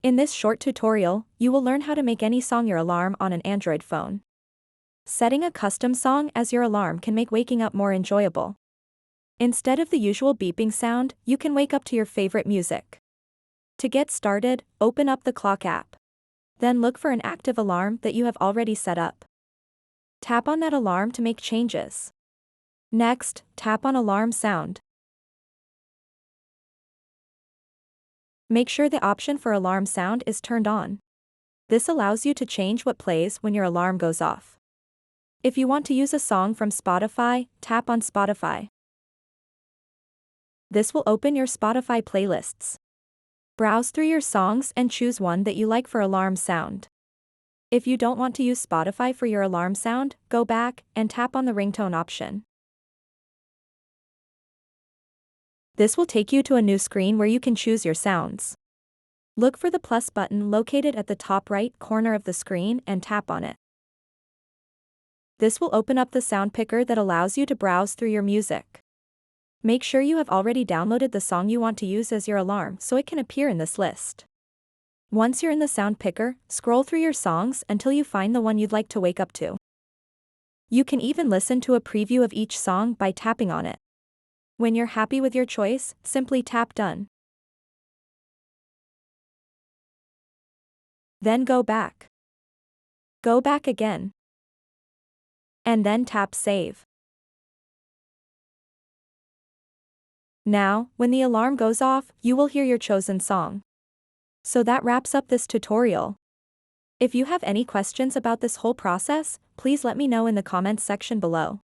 In this short tutorial, you will learn how to make any song your alarm on an Android phone. Setting a custom song as your alarm can make waking up more enjoyable. Instead of the usual beeping sound, you can wake up to your favorite music. To get started, open up the clock app. Then look for an active alarm that you have already set up. Tap on that alarm to make changes. Next, tap on alarm sound. Make sure the option for alarm sound is turned on. This allows you to change what plays when your alarm goes off. If you want to use a song from Spotify, tap on Spotify. This will open your Spotify playlists. Browse through your songs and choose one that you like for alarm sound. If you don't want to use Spotify for your alarm sound, go back and tap on the ringtone option. This will take you to a new screen where you can choose your sounds. Look for the plus button located at the top right corner of the screen and tap on it. This will open up the sound picker that allows you to browse through your music. Make sure you have already downloaded the song you want to use as your alarm so it can appear in this list. Once you're in the sound picker, scroll through your songs until you find the one you'd like to wake up to. You can even listen to a preview of each song by tapping on it. When you're happy with your choice, simply tap Done. Then go back. Go back again. And then tap Save. Now, when the alarm goes off, you will hear your chosen song. So that wraps up this tutorial. If you have any questions about this whole process, please let me know in the comments section below.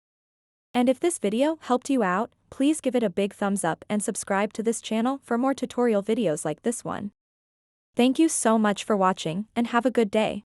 And if this video helped you out, please give it a big thumbs up and subscribe to this channel for more tutorial videos like this one. Thank you so much for watching and have a good day.